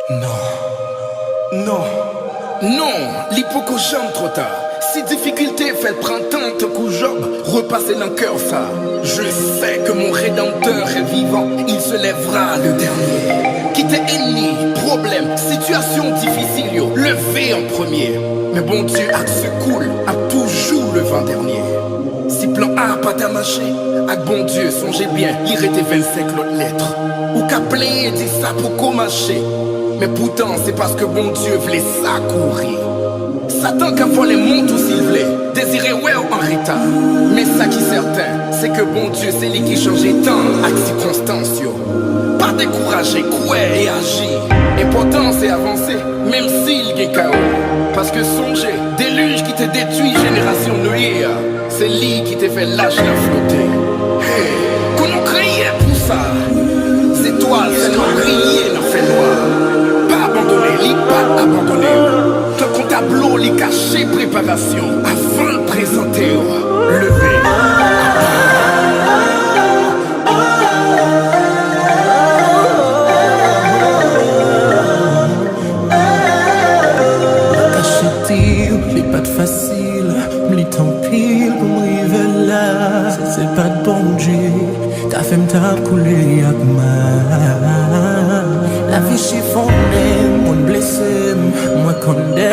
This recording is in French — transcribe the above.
Non, non, non, l'hypoco jamais trop tard. Si difficulté fait le printemps, tant qu'au job, repasser dans le cœur ça. Je sais que mon rédempteur est vivant, il se lèvera le dernier. Quitter ennemi, problème, situation difficile, yo, levé en premier. Mais bon Dieu, à ce cool, a toujours le vent dernier. Si plan A pas ta marché, avec bon Dieu, songez bien, il était 25 l'autre lettre. Ou qu'à plein et dit ça pour commacher. Mais pourtant, c'est parce que bon Dieu voulait ça courir. Satan qu'a volé mon tout s'il voulait, désiré ouais en retard. Mais ça qui est certain, c'est que bon Dieu, c'est lui qui changeait temps avec circonstances, yo. Pas décourager, quoi et agir. Important c'est avancer, même s'il y a chaos. Parce que songez, déluge qui te détruit, génération nuée, c'est lui qui t'a fait lâcher la flotter. Hey, qu'on nous criait pour ça. C'est toi, c'est nous crier, nous fait noir. Pas abandonner, lit pas abandonner. Ton tableau, les caché, préparation. Avant de présenter, lever. Pas de facile, m'li tant pile pour m'arriver là. C'est pas de bon Dieu, t'as fait m't'a coulé avec ma. La vie chiffonne, moi blessé, moi condamné,